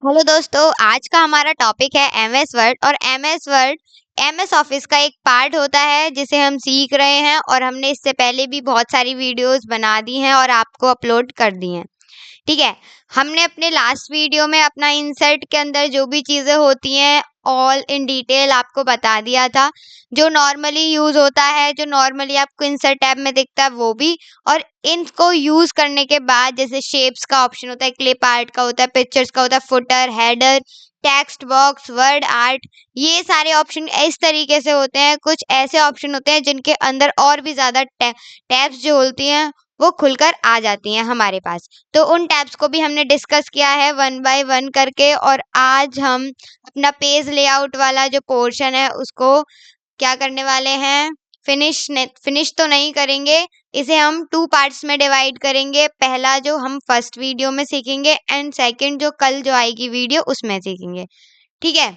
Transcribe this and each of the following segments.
Hello दोस्तों, आज का हमारा टॉपिक है एमएस वर्ड। और एमएस वर्ड एमएस ऑफिस का एक पार्ट होता है जिसे हम सीख रहे हैं, और हमने इससे पहले भी बहुत सारी वीडियोस बना दी हैं और आपको अपलोड कर दी हैं। ठीक है। हमने अपने लास्ट वीडियो में अपना इंसर्ट के अंदर जो भी चीज़ें होती हैं ऑल इन डिटेल आपको बता दिया था। जो नॉर्मली यूज़ होता है, जो नॉर्मली आपको इंसर्ट टैब में दिखता है वो भी, और इनको यूज़ करने के बाद जैसे शेप्स का ऑप्शन होता है, क्लिप आर्ट का होता है, पिक्चर्स का होता है, footer, header, text box, word art, ये सारे ऑप्शन इस तरीके से होते हैं। कुछ ऐसे ऑप्शन होते हैं जिनके अंदर और भी ज़्यादा टैब्स जो होती हैं वो खुलकर आ जाती हैं हमारे पास। तो उन टैब्स को भी हमने डिस्कस किया है वन बाय वन करके, और आज हम अपना पेज लेआउट वाला जो पोर्शन है उसको क्या करने वाले हैं, फिनिश तो नहीं करेंगे। इसे हम 2 पार्ट्स में डिवाइड करेंगे। पहला जो हम फर्स्ट वीडियो में सीखेंगे, एंड सेकंड जो कल जो आएगी वीडियो उसमें सीखेंगे। ठीक है।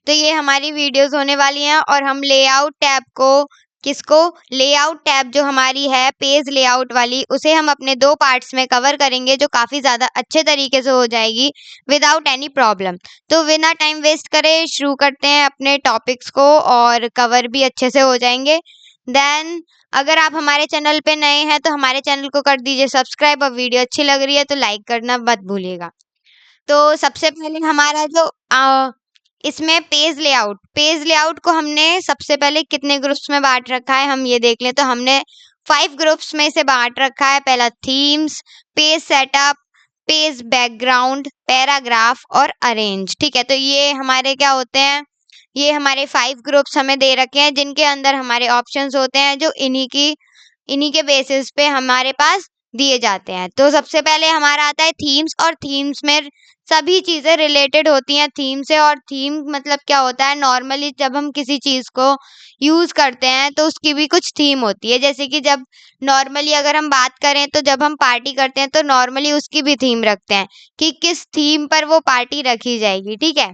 तो ये हमारी वीडियोस होने वाली हैं, और हम लेआउट टैब को किसको लेआउट टैब जो हमारी है पेज लेआउट वाली, उसे हम अपने 2 पार्ट्स में कवर करेंगे, जो काफ़ी ज़्यादा अच्छे तरीके से हो जाएगी विदाउट एनी प्रॉब्लम। तो बिना टाइम वेस्ट करे शुरू करते हैं अपने टॉपिक्स को, और कवर भी अच्छे से हो जाएंगे। देन अगर आप हमारे चैनल पे नए हैं तो हमारे चैनल को कर दीजिए सब्सक्राइब, और वीडियो अच्छी लग रही है तो लाइक करना मत भूलिएगा। तो सबसे पहले हमारा जो इसमें पेज लेआउट को हमने सबसे पहले कितने ग्रुप्स में बांट रखा है हम ये देख लें। तो हमने 5 ग्रुप्स में इसे बांट रखा है। पहला themes, page setup, page background, paragraph और अरेंज। ठीक है। तो ये हमारे क्या होते हैं, ये हमारे 5 ग्रुप्स हमें दे रखे हैं, जिनके अंदर हमारे ऑप्शंस होते हैं जो इन्हीं के बेसिस पे हमारे पास दिए जाते हैं। तो सबसे पहले हमारा आता है थीम्स, और थीम्स में सभी चीज़ें रिलेटेड होती हैं थीम से। और थीम मतलब क्या होता है, नॉर्मली जब हम किसी चीज़ को यूज़ करते हैं तो उसकी भी कुछ थीम होती है। जैसे कि जब नॉर्मली अगर हम बात करें तो जब हम पार्टी करते हैं तो नॉर्मली उसकी भी थीम रखते हैं कि किस थीम पर वो पार्टी रखी जाएगी। ठीक है।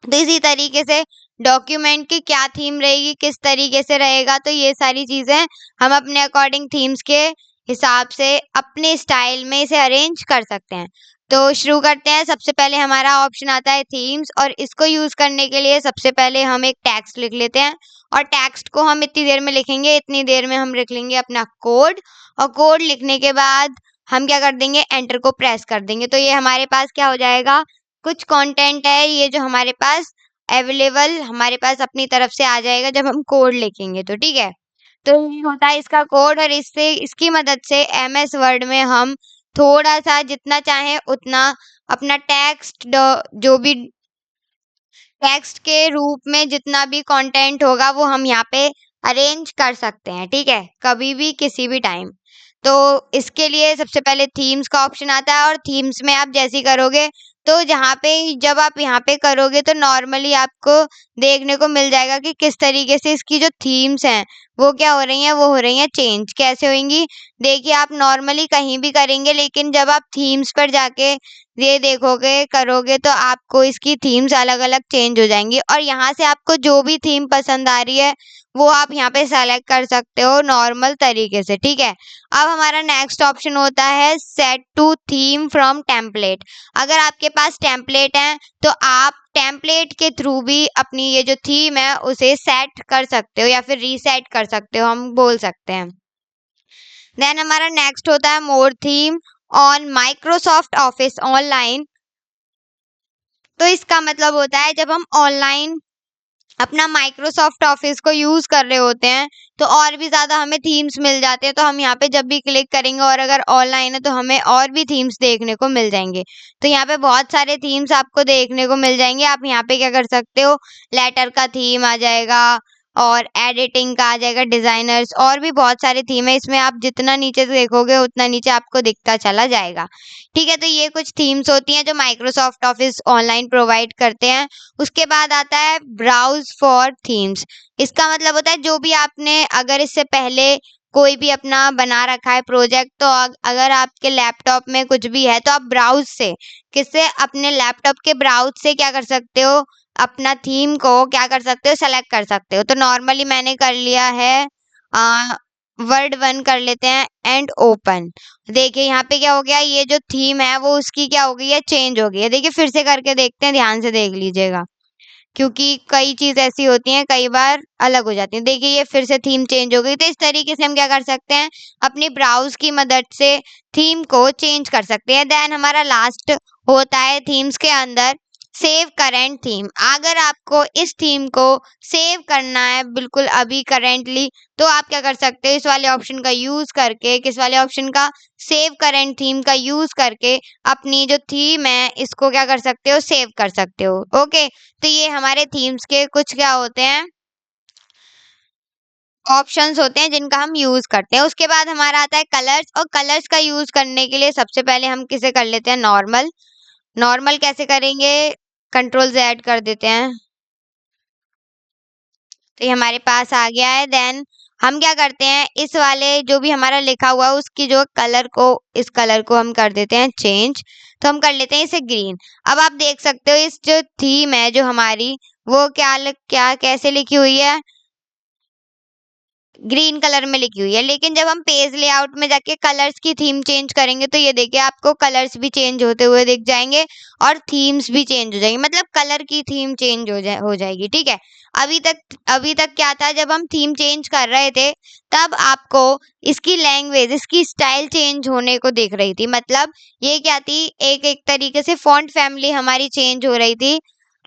तो इसी तरीके से डॉक्यूमेंट की क्या थीम रहेगी, किस तरीके से रहेगा, तो ये सारी चीज़ें हम अपने अकॉर्डिंग थीम्स के हिसाब से अपने स्टाइल में इसे अरेंज कर सकते हैं। तो शुरू करते हैं। सबसे पहले हमारा ऑप्शन आता है थीम्स, और इसको यूज़ करने के लिए सबसे पहले हम एक टेक्स्ट लिख लेते हैं, और टेक्स्ट को हम इतनी देर में लिखेंगे, इतनी देर में हम लिख लेंगे अपना कोड, और कोड लिखने के बाद हम क्या कर देंगे, एंटर को प्रेस कर देंगे। तो ये हमारे पास क्या हो जाएगा, कुछ कंटेंट है ये जो हमारे पास अवेलेबल हमारे पास अपनी तरफ से आ जाएगा जब हम कोड लिखेंगे। तो ठीक है। तो ये होता है इसका कोड, और इससे इसकी मदद से एमएस वर्ड में हम थोड़ा सा जितना चाहें उतना अपना टेक्स्ट जो भी टेक्स्ट के रूप में जितना भी कंटेंट होगा वो हम यहाँ पे अरेंज कर सकते हैं। ठीक है। कभी भी किसी भी टाइम। तो इसके लिए सबसे पहले थीम्स का ऑप्शन आता है, और थीम्स में आप जैसे ही करोगे तो जहाँ पे जब आप यहाँ पे करोगे तो नॉर्मली आपको देखने को मिल जाएगा कि किस तरीके से इसकी जो थीम्स हैं वो क्या हो रही हैं, वो हो रही हैं चेंज। कैसे होंगी, देखिए आप नॉर्मली कहीं भी करेंगे, लेकिन जब आप थीम्स पर जाके ये देखोगे करोगे तो आपको इसकी थीम्स अलग अलग चेंज हो जाएंगी, और यहाँ से आपको जो भी थीम पसंद आ रही है वो आप यहाँ पे सेलेक्ट कर सकते हो नॉर्मल तरीके से। ठीक है। अब हमारा नेक्स्ट ऑप्शन होता है set to theme from template. अगर आपके पास टेम्पलेट है तो आप टेम्पलेट के थ्रू भी अपनी ये जो थीम है उसे सेट कर सकते हो, या फिर रीसेट कर सकते हो, हम बोल सकते हैं। देन हमारा नेक्स्ट होता है more theme on Microsoft office online. तो इसका मतलब होता है जब हम ऑनलाइन अपना माइक्रोसॉफ्ट ऑफिस को यूज़ कर रहे होते हैं तो और भी ज़्यादा हमें थीम्स मिल जाते हैं। तो हम यहाँ पे जब भी क्लिक करेंगे और अगर ऑनलाइन है तो हमें और भी थीम्स देखने को मिल जाएंगे। तो यहाँ पे बहुत सारे थीम्स आपको देखने को मिल जाएंगे। आप यहाँ पे क्या कर सकते हो, लेटर का थीम आ जाएगा, और एडिटिंग का आ जाएगा, डिज़ाइनर्स, और भी बहुत सारे थीम है। इसमें आप जितना नीचे से देखोगे उतना नीचे आपको दिखता चला जाएगा। ठीक है। तो ये कुछ थीम्स होती हैं जो माइक्रोसॉफ्ट ऑफिस ऑनलाइन प्रोवाइड करते हैं। उसके बाद आता है ब्राउज फॉर थीम्स। इसका मतलब होता है जो भी आपने अगर इससे पहले कोई भी अपना बना रखा है प्रोजेक्ट, तो अगर आपके लैपटॉप में कुछ भी है तो आप ब्राउज से किससे अपने लैपटॉप के ब्राउज से क्या कर सकते हो, अपना थीम को क्या कर सकते हो, सेलेक्ट कर सकते हो। तो नॉर्मली मैंने कर लिया है वर्ड 1 कर लेते हैं एंड ओपन। देखिए यहाँ पे क्या हो गया, ये जो थीम है वो उसकी क्या हो गई है, चेंज हो गई है। देखिए फिर से करके देखते हैं, ध्यान से देख लीजिएगा, क्योंकि कई चीज ऐसी होती हैं कई बार अलग हो जाती है। देखिए ये फिर से थीम चेंज हो गई। तो इस तरीके से हम क्या कर सकते हैं, अपनी ब्राउज की मदद से थीम को चेंज कर सकते हैं। देन हमारा लास्ट होता है थीम्स के अंदर सेव करंट थीम। अगर आपको इस थीम को सेव करना है बिल्कुल अभी करेंटली, तो आप क्या कर सकते हो, इस वाले ऑप्शन का यूज करके, किस वाले ऑप्शन का, सेव करंट थीम का यूज करके अपनी जो थीम है इसको क्या कर सकते हो, सेव कर सकते हो। ओके, तो ये हमारे थीम्स के कुछ क्या होते हैं, ऑप्शंस होते हैं जिनका हम यूज करते हैं। उसके बाद हमारा आता है कलर्स, और कलर्स का यूज करने के लिए सबसे पहले हम किसे कर लेते हैं, नॉर्मल। नॉर्मल कैसे करेंगे, कंट्रोल Z कर देते हैं, तो ये हमारे पास आ गया है। देन हम क्या करते हैं, इस वाले जो भी हमारा लिखा हुआ है उसकी जो कलर को, इस कलर को हम कर देते हैं चेंज, तो हम कर लेते हैं इसे ग्रीन। अब आप देख सकते हो इस जो थीम है जो हमारी, वो क्या कैसे लिखी हुई है, ग्रीन कलर में लिखी हुई है। लेकिन जब हम पेज लेआउट में जाके कलर्स की थीम चेंज करेंगे तो ये देखिए आपको कलर्स भी चेंज होते हुए दिख जाएंगे और थीम्स भी चेंज हो जाएंगी, मतलब कलर की थीम चेंज हो जाएगी। ठीक है, अभी तक क्या था, जब हम थीम चेंज कर रहे थे तब आपको इसकी लैंग्वेज, इसकी स्टाइल चेंज होने को दिख रही थी। मतलब ये क्या थी, एक एक तरीके से फॉन्ट फैमिली हमारी चेंज हो रही थी।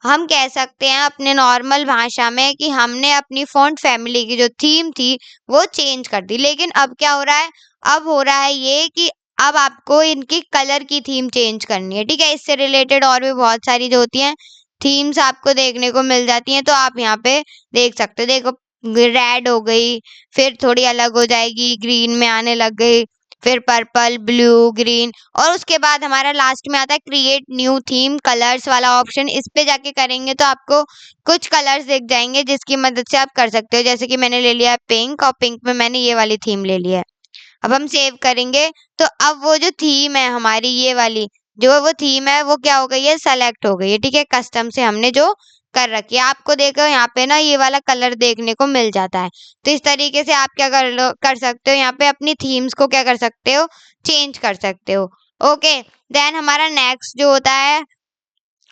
हम कह सकते हैं अपने नॉर्मल भाषा में कि हमने अपनी फॉन्ट फैमिली की जो थीम थी वो चेंज कर दी। लेकिन अब क्या हो रहा है, अब हो रहा है ये कि अब आपको इनकी कलर की थीम चेंज करनी है। ठीक है, इससे रिलेटेड और भी बहुत सारी जो होती हैं थीम्स आपको देखने को मिल जाती हैं, तो आप यहाँ पे देख सकते हो। देखो रेड हो गई, फिर थोड़ी अलग हो जाएगी, ग्रीन में आने लग गई, फिर पर्पल, ब्लू, ग्रीन, और उसके बाद हमारा लास्ट में आता है क्रिएट न्यू थीम कलर्स वाला ऑप्शन। इस पे जाके करेंगे तो आपको कुछ कलर्स दिख जाएंगे जिसकी मदद से आप कर सकते हो। जैसे कि मैंने ले लिया है पिंक, और पिंक में मैंने ये वाली थीम ले ली है। अब हम सेव करेंगे तो अब वो जो थीम है हमारी, ये वाली जो वो थीम है वो क्या हो गई है, सेलेक्ट हो गई है। ठीक है, कस्टम से हमने जो कर रखी है, आपको देखो यहाँ पे ना ये वाला कलर देखने को मिल जाता है। तो इस तरीके से आप क्या कर सकते हो, यहाँ पे अपनी थीम्स को क्या कर सकते हो, चेंज कर सकते हो। ओके, देन हमारा नेक्स्ट जो होता है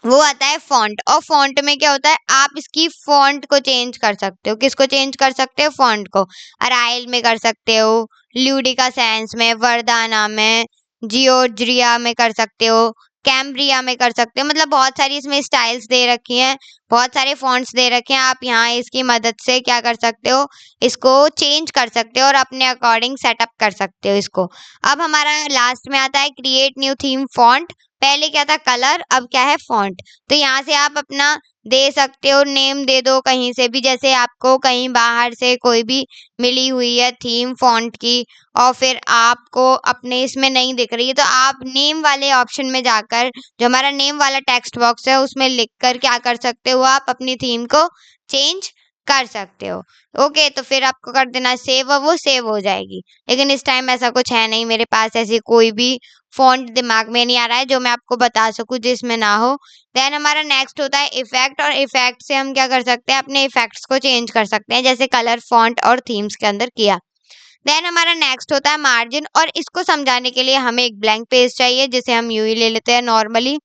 वो आता है फॉन्ट। और फॉन्ट में क्या होता है, आप इसकी फॉन्ट को चेंज कर सकते हो। किसको चेंज कर सकते हो, फॉन्ट को। अराइल में कर सकते हो, ल्यूडिका सेंस में, वर्दाना में, जियोज्रिया में कर सकते हो, कैम्ब्रिया में कर सकते हो। मतलब बहुत सारी इसमें स्टाइल्स दे रखी हैं, बहुत सारे फॉन्ट्स दे रखे हैं। आप यहाँ इसकी मदद से क्या कर सकते हो, इसको चेंज कर सकते हो और अपने अकॉर्डिंग सेटअप कर सकते हो इसको। अब हमारा लास्ट में आता है क्रिएट न्यू थीम फॉन्ट। पहले क्या था, कलर, अब क्या है, फॉन्ट। तो यहाँ से आप अपना दे सकते हो, नेम दे दो कहीं से भी, जैसे आपको कहीं बाहर से कोई भी मिली हुई है थीम फॉन्ट की और फिर आपको अपने इसमें नहीं दिख रही है, तो आप नेम वाले ऑप्शन में जाकर, जो हमारा नेम वाला टेक्स्ट बॉक्स है उसमें लिख कर क्या कर सकते हो, आप अपनी थीम को चेंज कर सकते हो। ओके, तो फिर आपको कर देना सेव, और वो सेव हो जाएगी। लेकिन इस टाइम ऐसा कुछ है नहीं, मेरे पास ऐसी कोई भी फॉन्ट दिमाग में नहीं आ रहा है जो मैं आपको बता सकूं जिसमें ना हो। देन हमारा नेक्स्ट होता है इफेक्ट, और इफेक्ट से हम क्या कर सकते हैं, अपने इफेक्ट्स को चेंज कर सकते हैं, जैसे कलर, फॉन्ट और थीम्स के अंदर किया। देन हमारा नेक्स्ट होता है मार्जिन, और इसको समझाने के लिए हमें एक ब्लैंक पेज चाहिए, जिसे हम यूं ही ले लेते हैं नॉर्मली।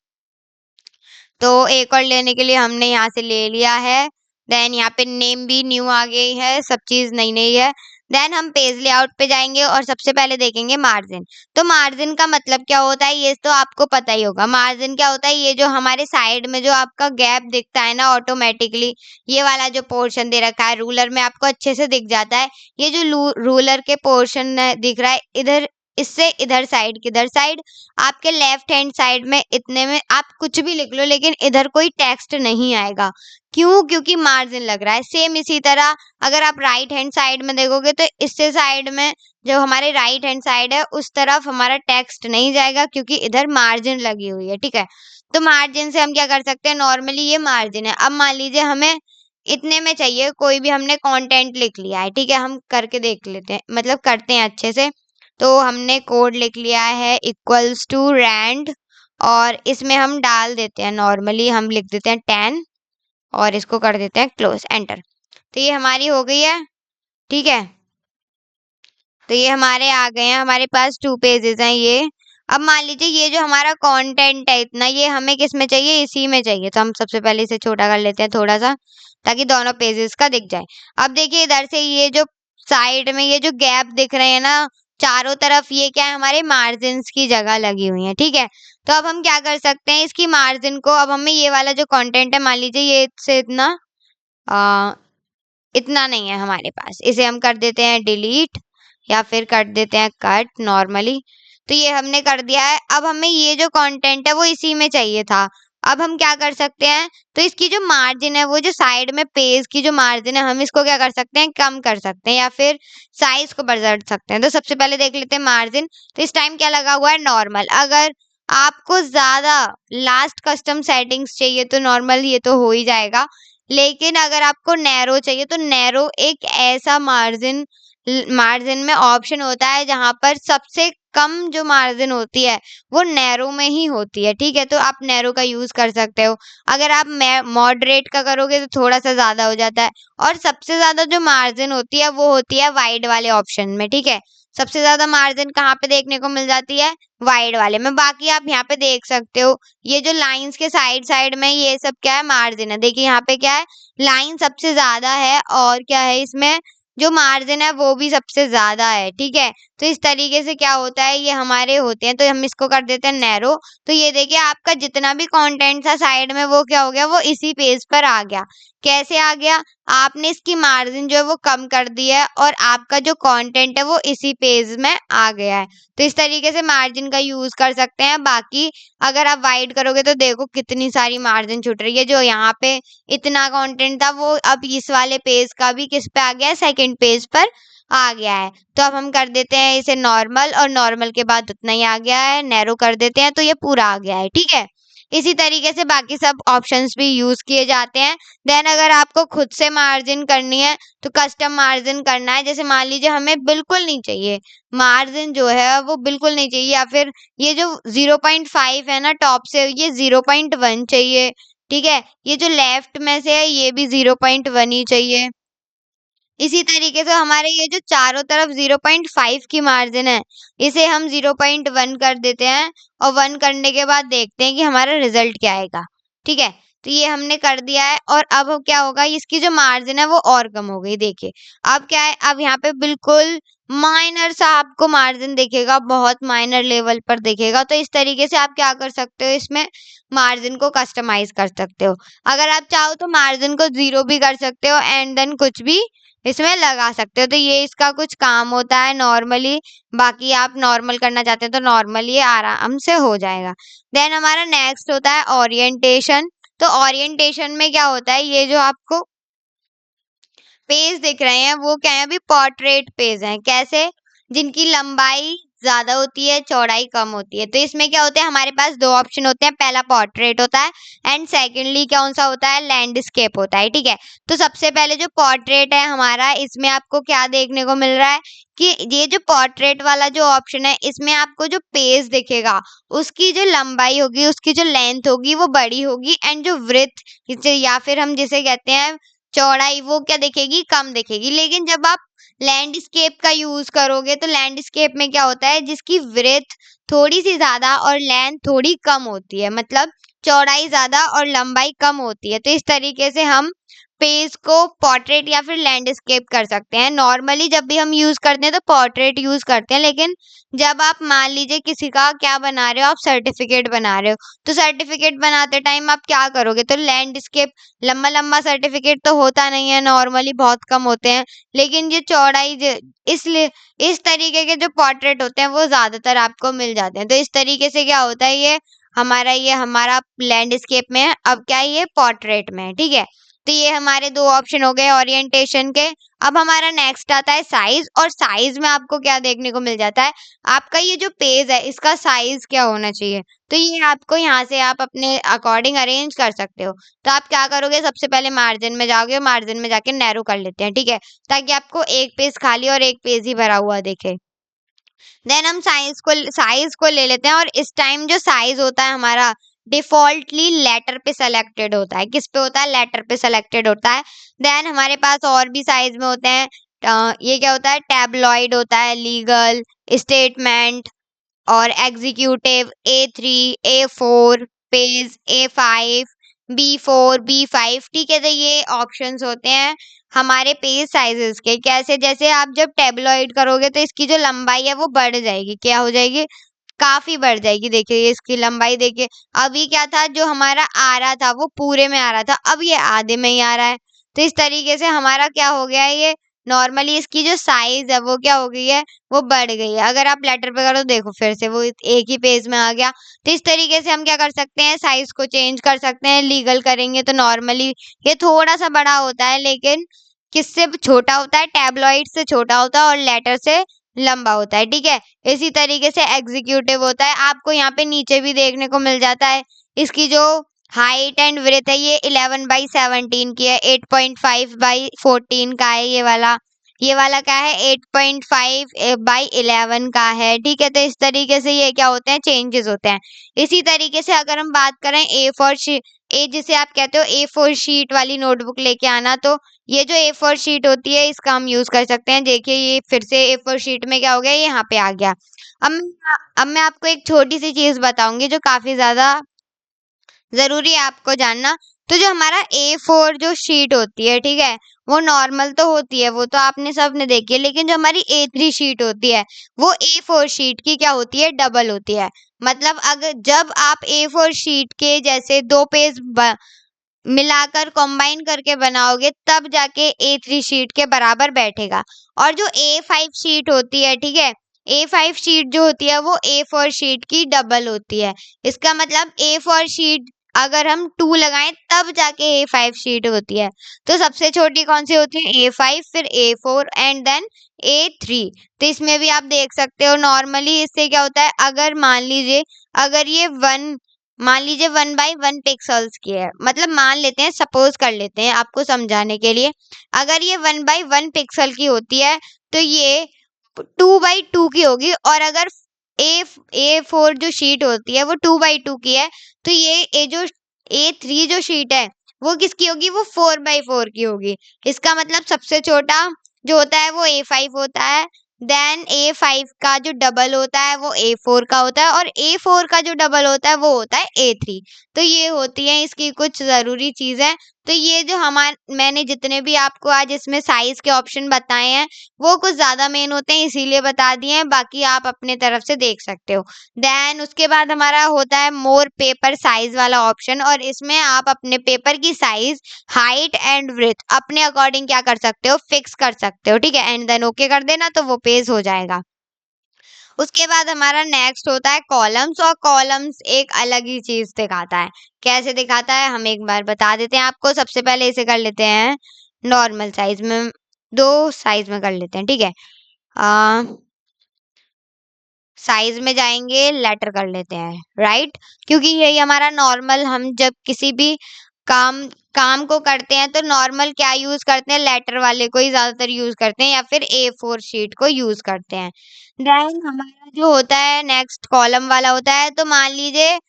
तो एक और लेने के लिए हमने यहाँ से ले लिया है। देन यहाँ पे नेम भी न्यू आ गई है, सब चीज नई नई है। देन हम पेज लेआउट पे जाएंगे और सबसे पहले देखेंगे मार्जिन। तो मार्जिन का मतलब क्या होता है, ये तो आपको पता ही होगा। मार्जिन क्या होता है, ये जो हमारे साइड में जो आपका गैप दिखता है ना ऑटोमेटिकली, ये वाला जो पोर्शन दे रखा है रूलर में, आपको अच्छे से दिख जाता है। ये जो रूलर के पोर्शन दिख रहा है इधर, इससे इधर साइड, किधर साइड, आपके लेफ्ट हैंड साइड में, इतने में आप कुछ भी लिख लो लेकिन इधर कोई टेक्स्ट नहीं आएगा। क्यों, क्योंकि मार्जिन लग रहा है। सेम इसी तरह अगर आप राइट हैंड साइड में देखोगे तो इससे साइड में जो हमारे राइट हैंड साइड है उस तरफ हमारा टेक्स्ट नहीं जाएगा, क्योंकि इधर मार्जिन लगी हुई है। ठीक है, तो मार्जिन से हम क्या कर सकते हैं, नॉर्मली ये मार्जिन है। अब मान लीजिए हमें इतने में चाहिए, कोई भी हमने कंटेंट लिख लिया है। ठीक है, हम करके देख लेते हैं, मतलब करते हैं अच्छे से। तो हमने कोड लिख लिया है इक्वल्स टू रैंड, और इसमें हम डाल देते हैं, नॉर्मली हम लिख देते हैं 10 और इसको कर देते हैं क्लोज, एंटर। तो ये हमारी हो गई है। ठीक है, तो ये हमारे आ गए हैं, हमारे पास 2 पेजेस हैं ये। अब मान लीजिए ये जो हमारा कंटेंट है इतना, ये हमें किस में चाहिए, इसी में चाहिए। तो हम सबसे पहले इसे छोटा कर लेते हैं थोड़ा सा, ताकि दोनों पेजेस का दिख जाए। अब देखिए इधर से ये जो साइड में ये जो गैप दिख रहे हैं ना चारों तरफ, ये क्या है, हमारे मार्जिन्स की जगह लगी हुई है, ठीक है। तो अब हम क्या कर सकते हैं, इसकी मार्जिन को, अब हमें ये वाला जो कंटेंट है, मान लीजिए ये से इतना नहीं है हमारे पास, इसे हम कर देते हैं डिलीट या फिर कर देते हैं कट नॉर्मली। तो ये हमने कर दिया है। अब हमें ये जो कंटेंट है वो इसी में चाहिए था। अब हम क्या कर सकते हैं, तो इसकी जो मार्जिन है, वो जो साइड में पेज की जो मार्जिन है, हम इसको क्या कर सकते हैं, कम कर सकते हैं या फिर साइज को बढ़ा सकते हैं। तो सबसे पहले देख लेते हैं मार्जिन। तो इस टाइम क्या लगा हुआ है, नॉर्मल। अगर आपको ज्यादा लास्ट कस्टम सेटिंग्स चाहिए तो नॉर्मल ये तो हो ही जाएगा, लेकिन अगर आपको नैरो चाहिए तो नैरो एक ऐसा मार्जिन मार्जिन में ऑप्शन होता है जहां पर सबसे कम जो मार्जिन होती है वो नैरो में ही होती है, ठीक है। तो आप नैरो का यूज कर सकते हो। अगर आप मॉडरेट का करोगे तो थोड़ा सा ज्यादा हो जाता है। और सबसे ज्यादा जो मार्जिन होती है वो होती है वाइड वाले ऑप्शन में, ठीक है। सबसे ज्यादा मार्जिन कहाँ पे देखने को मिल जाती है, वाइड वाले में। बाकी आप यहाँ पे देख सकते हो, ये जो लाइंस के साइड साइड में ये सब क्या है, मार्जिन है। देखिए यहाँ पे क्या है, लाइन सबसे ज्यादा है और क्या है, इसमें जो मार्जिन है वो भी सबसे ज्यादा है, ठीक है। तो इस तरीके से क्या होता है, ये हमारे होते हैं। तो हम इसको कर देते हैं नैरो। तो ये देखिए आपका जितना भी कंटेंट था साइड में वो क्या हो गया, वो इसी पेज पर आ गया। कैसे आ गया, आपने इसकी मार्जिन जो है वो कम कर दी है और आपका जो कंटेंट है वो इसी पेज में आ गया है। तो इस तरीके से मार्जिन का यूज कर सकते हैं। बाकी अगर आप वाइड करोगे तो देखो कितनी सारी मार्जिन छूट रही है। जो यहाँ पे इतना कंटेंट था वो अब इस वाले पेज का भी किस पे आ गया है, सेकंड पेज पर आ गया है। तो अब हम कर देते हैं इसे नॉर्मल, और नॉर्मल के बाद उतना ही आ गया है, नैरो कर देते हैं तो ये पूरा आ गया है, ठीक है। इसी तरीके से बाकी सब ऑप्शंस भी यूज किए जाते हैं। देन अगर आपको खुद से मार्जिन करनी है तो कस्टम मार्जिन करना है। जैसे मान लीजिए हमें बिल्कुल नहीं चाहिए मार्जिन, जो है वो बिल्कुल नहीं चाहिए, या फिर ये जो 0.5 है ना टॉप से, ये 0.1 चाहिए, ठीक है। ये जो लेफ्ट में से है ये भी 0.1 ही चाहिए। इसी तरीके से हमारे ये जो चारों तरफ 0.5 की मार्जिन है, इसे हम 0.1 कर देते हैं और 1 करने के बाद देखते हैं कि हमारा रिजल्ट क्या आएगा, ठीक है। तो ये हमने कर दिया है। और अब क्या होगा, इसकी जो मार्जिन है वो और कम हो गई, देखिए। अब क्या है, अब यहाँ पे बिल्कुल माइनर सा आपको मार्जिन दिखेगा, बहुत माइनर लेवल पर दिखेगा। तो इस तरीके से आप क्या कर सकते हो, इसमें मार्जिन को कस्टमाइज कर सकते हो। अगर आप चाहो तो मार्जिन को 0 भी कर सकते हो एंड देन कुछ भी इसमें लगा सकते हो। तो ये इसका कुछ काम होता है नॉर्मली। बाकी आप नॉर्मल करना चाहते हैं तो नॉर्मल ये आराम से हो जाएगा। देन हमारा नेक्स्ट होता है ओरिएंटेशन। तो ओरिएंटेशन में क्या होता है, ये जो आपको पेज दिख रहे हैं वो क्या है, अभी पोर्ट्रेट पेज हैं। कैसे, जिनकी लंबाई ज्यादा होती है, चौड़ाई कम होती है। तो इसमें क्या होता है, हमारे पास दो ऑप्शन होते हैं, पहला पोर्ट्रेट होता है एंड सेकेंडली कौन सा होता है, लैंडस्केप होता है, ठीक है। तो सबसे पहले जो पोर्ट्रेट है हमारा, इसमें आपको क्या देखने को मिल रहा है कि ये जो पोर्ट्रेट वाला जो ऑप्शन है, इसमें आपको जो पेज दिखेगा उसकी जो लंबाई होगी, उसकी जो लेंथ होगी वो बड़ी होगी एंड जो विड्थ या फिर हम जिसे कहते हैं चौड़ाई, वो क्या दिखेगी, कम दिखेगी। लेकिन जब आप लैंडस्केप का यूज करोगे तो लैंडस्केप में क्या होता है, जिसकी विड्थ थोड़ी सी ज्यादा और लेंथ थोड़ी कम होती है, मतलब चौड़ाई ज्यादा और लंबाई कम होती है। तो इस तरीके से हम पेज को पोर्ट्रेट या फिर लैंडस्केप कर सकते हैं। नॉर्मली जब भी हम यूज करते हैं तो पोर्ट्रेट यूज करते हैं, लेकिन जब आप मान लीजिए किसी का क्या बना रहे हो, आप सर्टिफिकेट बना रहे हो, तो सर्टिफिकेट बनाते टाइम आप क्या करोगे, तो लैंडस्केप, लंबा लंबा सर्टिफिकेट तो होता नहीं है, नॉर्मली बहुत कम होते हैं। लेकिन ये चौड़ाई इसलिए इस तरीके के जो पोर्ट्रेट होते हैं वो ज्यादातर आपको मिल जाते हैं। तो इस तरीके से क्या होता है, ये हमारा लैंडस्केप में है, अब क्या है, ये पोर्ट्रेट में है, ठीक है। तो ये हमारे दो ऑप्शन हो गए ओरिएंटेशन के। अब हमारा नेक्स्ट आता है साइज। और साइज में आपको क्या देखने को मिल जाता है, आपका ये जो पेज है इसका साइज क्या होना चाहिए। तो ये आपको यहाँ से आप अपने अकॉर्डिंग अरेंज कर सकते हो। तो आप क्या करोगे, सबसे पहले मार्जिन में जाओगे, मार्जिन में जाके नैरो कर लेते हैं, ठीक है, ताकि आपको एक पेज खाली और एक पेज ही भरा हुआ दिखे। देन हम साइज को ले लेते हैं। और इस टाइम जो साइज होता है हमारा डिफॉल्टली लेटर पे सेलेक्टेड होता है। किस पे होता है, लेटर पे सेलेक्टेड होता है। देन हमारे पास और भी साइज में होते हैं, ये क्या होता है, टैबलॉइड होता है, लीगल, स्टेटमेंट और executive, A3, A4, page, A5, B4, B5। ठीक है, तो ये ऑप्शंस होते हैं हमारे पेज साइजेस के। कैसे, जैसे आप जब टेबलॉइड करोगे तो इसकी जो लंबाई है वो बढ़ जाएगी, क्या हो जाएगी, काफी बढ़ जाएगी। देखिए ये इसकी लंबाई देखिए, अभी क्या था, जो हमारा आ रहा था वो पूरे में आ रहा था, अब ये आधे में ही आ रहा है। तो इस तरीके से हमारा क्या हो गया है, ये नॉर्मली इसकी जो साइज है वो क्या हो गई है, वो बढ़ गई है। अगर आप लेटर पे करो देखो फिर से वो एक ही पेज में आ गया। तो इस तरीके से हम क्या कर सकते हैं, साइज को चेंज कर सकते हैं। लीगल करेंगे तो नॉर्मली ये थोड़ा सा बड़ा होता है, लेकिन किससे छोटा होता है, टैबलॉइड से छोटा होता है और लेटर से लंबा होता है। ठीक है, इसी तरीके से एग्जीक्यूटिव होता है। आपको यहाँ पे नीचे भी देखने को मिल जाता है, इसकी जो हाइट एंड विड्थ है ये 11/17 की है, 8.5/14 का है ये वाला क्या है, 8.5/11 का है। ठीक है, तो इस तरीके से ये क्या होते हैं, चेंजेस होते हैं। इसी तरीके से अगर हम बात करें A4 शीट, ए जिसे आप कहते हो A4 शीट वाली नोटबुक लेके आना, तो ये जो A4 शीट होती है इसका हम यूज कर सकते हैं। देखिए ये फिर से A4 शीट में क्या हो गया, ये यहाँ पे आ गया। अब मैं आपको एक छोटी सी चीज बताऊंगी जो काफी ज्यादा जरूरी है आपको जानना। तो जो हमारा A4 जो शीट होती है, ठीक है, वो नॉर्मल तो होती है, वो तो आपने सबने देखी है, लेकिन जो हमारी A3 शीट होती है वो A4 शीट की क्या होती है, डबल होती है। मतलब अगर जब आप A4 शीट के जैसे दो पेज मिलाकर कंबाइन करके बनाओगे तब जाके A3 शीट के बराबर बैठेगा। और जो A5 शीट होती है, ठीक है, A5 शीट जो होती है वो A4 शीट की डबल होती है। इसका मतलब A4 शीट अगर हम 2 लगाएं तब जाके A5 शीट होती है। तो सबसे छोटी कौन सी होती है, A5, फिर A4 एंड देन A3। तो इसमें भी आप देख सकते हो नॉर्मली इससे क्या होता है, अगर मान लीजिए अगर ये 1/1 पिक्सल्स की है, मतलब मान लेते हैं, सपोज कर लेते हैं आपको समझाने के लिए, अगर ये 1/1 पिक्सल की होती है तो ये 2/2 की होगी। और अगर A4 जो शीट होती है वो 2/2 की है, तो ये जो A3 जो शीट है वो किसकी होगी, वो 4/4 की होगी। इसका मतलब सबसे छोटा जो होता है वो A5 होता है, देन A5 का जो डबल होता है वो A4 का होता है, और A4 का जो डबल होता है वो होता है A3। तो ये होती है इसकी कुछ जरूरी चीजें। तो ये जो मैंने जितने भी आपको आज इसमें साइज के ऑप्शन बताए हैं वो कुछ ज्यादा मेन होते हैं, इसीलिए बता दिए हैं, बाकी आप अपने तरफ से देख सकते हो। देन उसके बाद हमारा होता है मोर पेपर साइज वाला ऑप्शन, और इसमें आप अपने पेपर की साइज, हाइट एंड विड्थ अपने अकॉर्डिंग क्या कर सकते हो, फिक्स कर सकते हो। ठीक है, एंड देन ओके कर देना तो वो पेज हो जाएगा। उसके बाद हमारा नेक्स्ट होता है कॉलम्स, और कॉलम्स एक अलग ही चीज दिखाता है। कैसे दिखाता है हम एक बार बता देते हैं आपको। सबसे पहले इसे कर लेते हैं नॉर्मल साइज में, 2 साइज में कर लेते हैं। ठीक है, साइज में जाएंगे, लेटर कर लेते हैं, राइट, क्योंकि यही हमारा नॉर्मल, हम जब किसी भी काम काम को करते हैं तो नॉर्मल क्या यूज करते हैं, लेटर वाले को ही ज्यादातर यूज करते हैं या फिर A4 शीट को यूज करते हैं। देन हमारा जो होता है नेक्स्ट कॉलम वाला होता है। तो मान लीजिए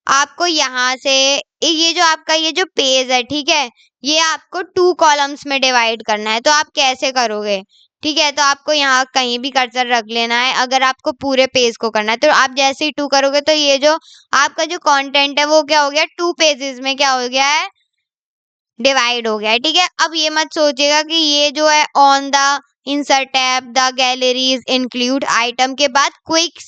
आपको यहाँ से ये जो आपका ये जो पेज है, ठीक है, ये आपको 2 कॉलम्स में डिवाइड करना है। तो आप कैसे करोगे, ठीक है, तो आपको यहाँ कहीं भी कर्सर रख लेना है। अगर आपको पूरे पेज को करना है तो आप जैसे ही 2 करोगे तो ये जो आपका जो कंटेंट है वो क्या हो गया, 2 पेजेस में क्या हो गया है, डिवाइड हो गया है। ठीक है, अब ये मत सोचिएगा कि ये जो है on the insert tab the galleries include item के बाद क्विक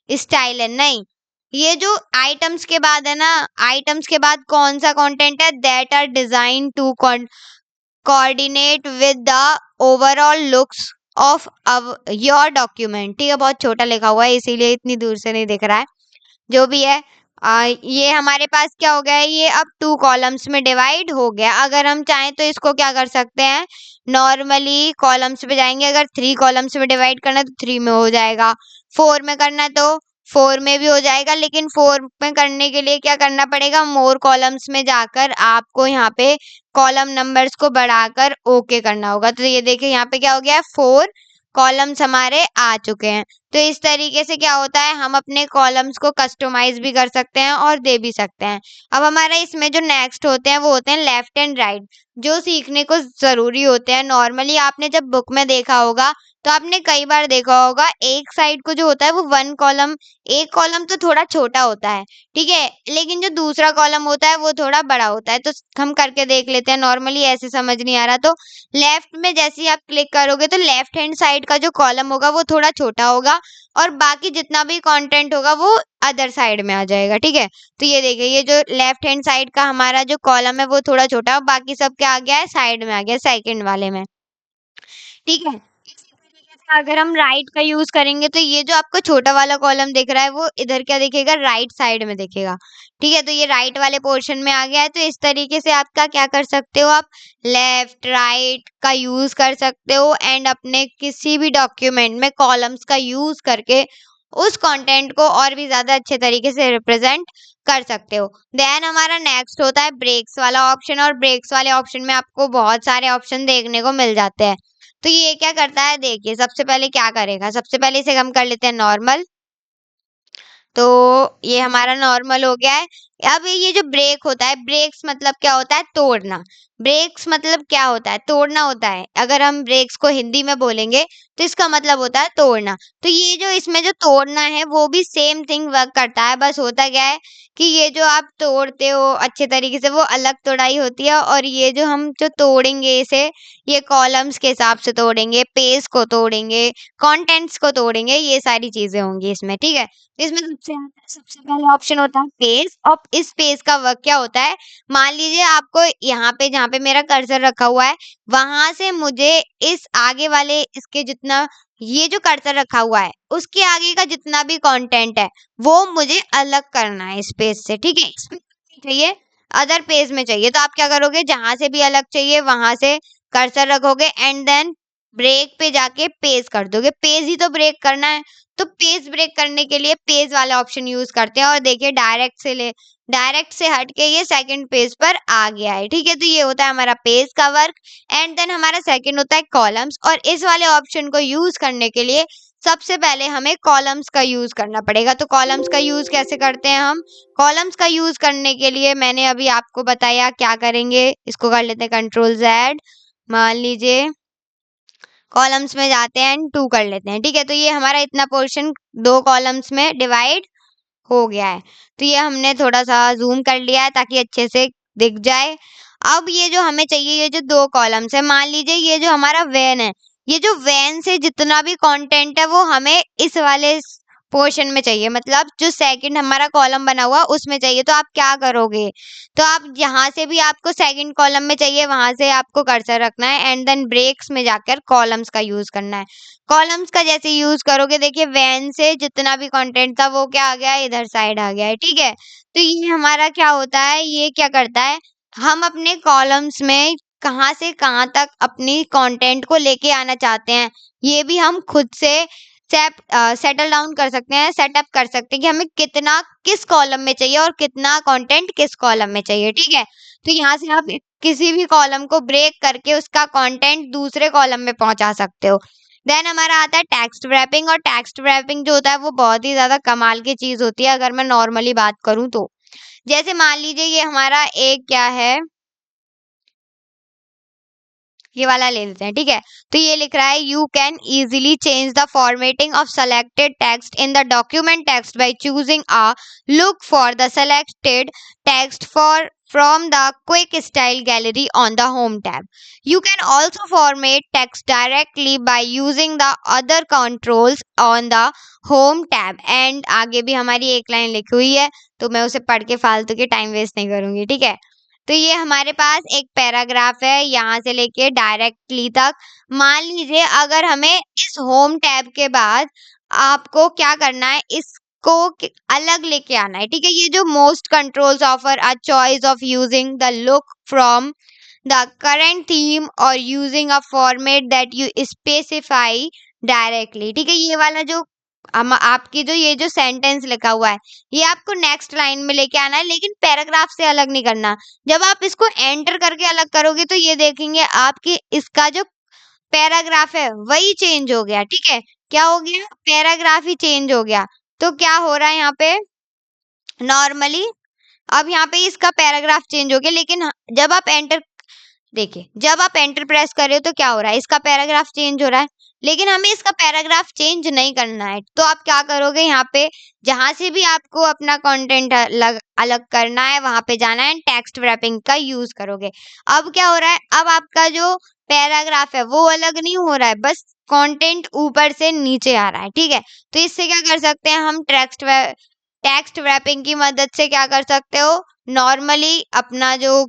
स्टाइल है, नहीं, ये जो आइटम्स के बाद है ना, आइटम्स के बाद कौन सा कंटेंट है, that are design to coordinate with the overall looks of your document. ठीक है, बहुत छोटा लिखा हुआ है इसीलिए इतनी दूर से नहीं दिख रहा है, जो भी है। ये हमारे पास क्या हो गया है, ये अब 2 कॉलम्स में डिवाइड हो गया। अगर हम चाहें तो इसको क्या कर सकते हैं, नॉर्मली कॉलम्स पे जाएंगे, अगर 3 कॉलम्स में डिवाइड करना है तो 3 में हो जाएगा, 4 में करना है तो 4 में भी हो जाएगा। लेकिन 4 में करने के लिए क्या करना पड़ेगा, मोर कॉलम्स में जाकर आपको यहाँ पे कॉलम नंबर्स को बढ़ाकर ओके करना होगा। तो ये देखिए यहाँ पे क्या हो गया है, 4 कॉलम्स हमारे आ चुके हैं। तो इस तरीके से क्या होता है, हम अपने कॉलम्स को कस्टमाइज भी कर सकते हैं और दे भी सकते हैं। अब हमारा इसमें जो नेक्स्ट होते हैं वो होते हैं लेफ्ट एंड राइट, जो सीखने को जरूरी होते हैं। नॉर्मली आपने जब बुक में देखा होगा तो आपने कई बार देखा होगा, एक साइड को जो होता है वो वन कॉलम, एक कॉलम तो थोड़ा छोटा होता है, ठीक है, लेकिन जो दूसरा कॉलम होता है वो थोड़ा बड़ा होता है। तो हम करके देख लेते हैं, नॉर्मली ऐसे समझ नहीं आ रहा तो लेफ्ट में जैसे ही आप क्लिक करोगे तो लेफ्ट हैंड साइड का जो कॉलम होगा वो थोड़ा छोटा होगा और बाकी जितना भी कंटेंट होगा वो अदर साइड में आ जाएगा, ठीक है। तो ये देखिए, ये जो लेफ्ट हैंड साइड का हमारा जो कॉलम है वो थोड़ा छोटा है, बाकी सब क्या आ गया है, साइड में आ गया, सेकंड वाले में, ठीक है। इसी तरीके से अगर हम राइट का यूज करेंगे तो ये जो आपको छोटा वाला कॉलम दिख रहा है वो इधर क्या दिखेगा, राइट साइड में दिखेगा, ठीक है। तो ये राइट वाले पोर्शन में आ गया है। तो इस तरीके से आपका क्या कर सकते हो, आप लेफ्ट राइट का यूज कर सकते हो एंड अपने किसी भी डॉक्यूमेंट में कॉलम्स का यूज करके उस कंटेंट को और भी ज्यादा अच्छे तरीके से रिप्रेजेंट कर सकते हो। देन हमारा नेक्स्ट होता है ब्रेक्स वाला ऑप्शन, और ब्रेक्स वाले ऑप्शन में आपको बहुत सारे ऑप्शन देखने को मिल जाते हैं। तो ये क्या करता है, देखिए सबसे पहले क्या करेगा, सबसे पहले इसे हम कर लेते हैं नॉर्मल। तो ये हमारा नॉर्मल हो गया है। अब ये जो ब्रेक होता है, ब्रेक्स मतलब क्या होता है, तोड़ना। ब्रेक्स मतलब क्या होता है, तोड़ना होता है। अगर हम ब्रेक्स को हिंदी में बोलेंगे तो इसका मतलब होता है तोड़ना। तो ये जो इसमें जो तोड़ना है वो भी सेम थिंग वर्क करता है, बस होता क्या है कि ये जो आप तोड़ते हो अच्छे तरीके से वो अलग तोड़ाई होती है, और ये जो हम जो तोड़ेंगे इसे, ये कॉलम्स के हिसाब से तोड़ेंगे, पेज को तोड़ेंगे, कंटेंट्स को तोड़ेंगे, ये सारी चीजें होंगी इसमें, ठीक है। इसमें सबसे पहला ऑप्शन होता है पेज। और इस पेज का वर्क क्या होता है, मान लीजिए आपको यहाँ पे जहाँ पे मेरा कर्सर रखा हुआ है वहां से मुझे इस आगे वाले इसके जितना, ये जो कर्सर रखा हुआ है उसके आगे का जितना भी कंटेंट है वो मुझे अलग करना है इस पेज से, ठीक है। इस पेज में चाहिए, अदर पेज में चाहिए, तो आप क्या करोगे, जहां से भी अलग चाहिए वहां से कर्सर रखोगे एंड देन ब्रेक पे जाके पेज कर दोगे। पेज ही तो ब्रेक करना है, तो पेज ब्रेक करने के लिए पेज वाला ऑप्शन यूज करते हैं। और देखिए डायरेक्ट से हट के ये सेकंड पेज पर आ गया है, ठीक है। तो ये होता है हमारा पेज का वर्क एंड देन हमारा सेकंड होता है कॉलम्स। और इस वाले ऑप्शन को यूज करने के लिए सबसे पहले हमें कॉलम्स का यूज करना पड़ेगा। तो कॉलम्स का यूज कैसे करते हैं हम, कॉलम्स का यूज करने के लिए मैंने अभी आपको बताया क्या करेंगे, इसको कर लेते हैं कंट्रोल जेड, मान लीजिए कॉलम्स में जाते हैं एंड 2 कर लेते हैं, ठीक है। तो ये हमारा इतना पोर्शन 2 कॉलम्स में डिवाइड हो गया है। तो ये हमने थोड़ा सा जूम कर लिया है ताकि अच्छे से दिख जाए। अब ये जो हमें चाहिए, ये जो 2 कॉलम्स है, मान लीजिए ये जो हमारा वैन है, ये जो वैन से जितना भी कंटेंट है वो हमें इस वाले पोर्शन में चाहिए, मतलब जो सेकंड हमारा कॉलम बना हुआ उसमें चाहिए। तो आप क्या करोगे, तो आप यहाँ से भी आपको सेकंड कॉलम में चाहिए, वहां से आपको कर्सर रखना है एंड देन ब्रेक्स में जाकर कॉलम्स का यूज करना है। कॉलम्स का जैसे यूज करोगे, देखिए वैन से जितना भी कंटेंट था वो क्या आ गया, इधर साइड आ गया है, ठीक है। तो ये हमारा क्या होता है, ये क्या करता है, हम अपने कॉलम्स में कहाँ से कहाँ तक अपनी कंटेंट को लेके आना चाहते हैं ये भी हम खुद से सेटल डाउन कर सकते हैं, सेटअप कर सकते हैं कि हमें कितना किस कॉलम में चाहिए और कितना कंटेंट किस कॉलम में चाहिए, ठीक है। तो यहाँ से आप किसी भी कॉलम को ब्रेक करके उसका कंटेंट दूसरे कॉलम में पहुंचा सकते हो। देन हमारा आता है टेक्स्ट रैपिंग, और टेक्स्ट रैपिंग जो होता है वो बहुत ही ज्यादा कमाल की चीज होती है अगर मैं नॉर्मली बात करूं तो। जैसे मान लीजिए ये हमारा एक क्या है, ये वाला ले लेते हैं, ठीक है। तो ये लिख रहा है you can easily change the formatting of selected text in the document text by choosing a look for the selected text for from the quick style gallery on the home tab. You can also format text directly by using the other controls on the home tab. And आगे भी हमारी एक line लिखी हुई है तो मैं उसे पढ़ के फालतू के टाइम वेस्ट नहीं करूंगी, ठीक है। तो ये हमारे पास एक पैराग्राफ है यहाँ से लेके डायरेक्टली तक। मान लीजिए अगर हमें इस होम टैब के बाद आपको क्या करना है, इसको अलग लेके आना है, ठीक है। ये जो most controls offer a choice of using the look from the current theme और using a format that you specify directly, ठीक है। ये वाला जो हम आपकी जो ये जो सेंटेंस लिखा हुआ है ये आपको नेक्स्ट लाइन में लेके आना है, लेकिन पैराग्राफ से अलग नहीं करना। जब आप इसको एंटर करके अलग करोगे तो ये देखेंगे आपकी इसका जो पैराग्राफ है वही चेंज हो गया, ठीक है। क्या हो गया? पैराग्राफ ही चेंज हो गया। तो क्या हो रहा है यहाँ पे नॉर्मली, अब यहाँ पे इसका पैराग्राफ चेंज हो गया, लेकिन जब आप एंटर, देखिए जब आप एंटर प्रेस कर रहे हो तो क्या हो रहा है, इसका पैराग्राफ चेंज हो रहा है, लेकिन हमें इसका पैराग्राफ चेंज नहीं करना है। तो आप क्या करोगे, यहाँ पे जहां से भी आपको अपना कंटेंट अलग अलग करना है वहां पे जाना है, टेक्स्ट रैपिंग का यूज करोगे। अब क्या हो रहा है, अब आपका जो पैराग्राफ है वो अलग नहीं हो रहा है, बस कंटेंट ऊपर से नीचे आ रहा है, ठीक है। तो इससे क्या कर सकते हैं हम, टेक्स्ट रैपिंग की मदद से क्या कर सकते हो, नॉर्मली अपना जो,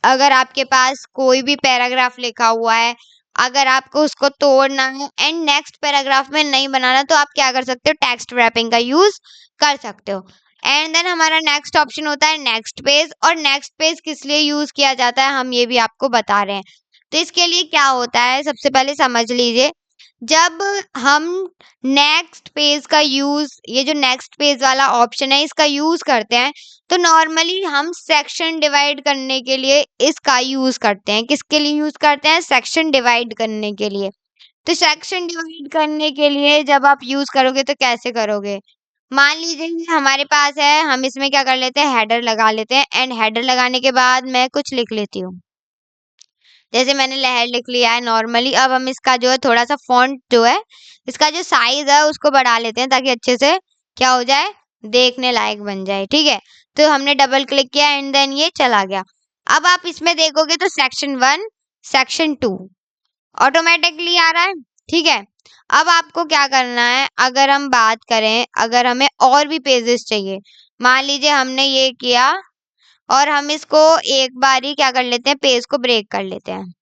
अगर आपके पास कोई भी पैराग्राफ लिखा हुआ है, अगर आपको उसको तोड़ना है एंड नेक्स्ट पैराग्राफ में नहीं बनाना, तो आप क्या कर सकते हो, टेक्स्ट रैपिंग का यूज कर सकते हो। एंड देन हमारा नेक्स्ट ऑप्शन होता है नेक्स्ट पेज, और नेक्स्ट पेज किस लिए यूज किया जाता है हम ये भी आपको बता रहे हैं। तो इसके लिए क्या होता है, सबसे पहले समझ लीजिए, जब हम नेक्स्ट पेज का यूज, ये जो नेक्स्ट पेज वाला ऑप्शन है इसका यूज करते हैं, तो नॉर्मली हम सेक्शन डिवाइड करने के लिए इसका यूज करते हैं। किसके लिए यूज करते हैं, सेक्शन डिवाइड करने के लिए। तो सेक्शन डिवाइड करने के लिए जब आप यूज करोगे तो कैसे करोगे, मान लीजिए हमारे पास है, हम इसमें क्या कर लेते हैं, हेडर लगा लेते हैं, एंड हेडर लगाने के बाद मैं कुछ लिख लेती हूँ, जैसे मैंने लहर लिख लिया है नॉर्मली। अब हम इसका जो है थोड़ा सा फॉन्ट जो है, इसका जो साइज है उसको बढ़ा लेते हैं, ताकि अच्छे से क्या हो जाए, देखने लायक बन जाए, ठीक है। तो हमने डबल क्लिक किया एंड देन ये चला गया। अब आप इसमें देखोगे तो सेक्शन 1, सेक्शन 2 ऑटोमेटिकली आ रहा है, ठीक है। अब आपको क्या करना है, अगर हम बात करें, अगर हमें और भी पेजेस चाहिए, मान लीजिए हमने ये किया और हम इसको एक बार ही क्या कर लेते हैं, पेज को ब्रेक कर लेते हैं।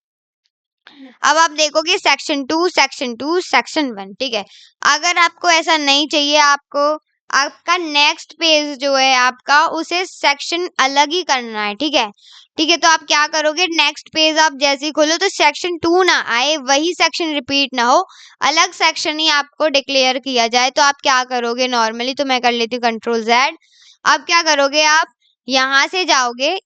अब आप देखोगे सेक्शन 2, सेक्शन 2, सेक्शन 1, ठीक है। अगर आपको ऐसा नहीं चाहिए, आपको आपका नेक्स्ट पेज जो है आपका, उसे सेक्शन अलग ही करना है, ठीक है। ठीक है, तो आप क्या करोगे, नेक्स्ट पेज आप जैसे ही खोलो तो सेक्शन 2 ना आए, वही सेक्शन रिपीट ना हो, अलग सेक्शन ही आपको डिक्लेयर किया जाए। तो आप क्या करोगे, नॉर्मली तो मैं कर लेती हूँ कंट्रोल Z। अब क्या करोगे, आप यहाँ से जाओगे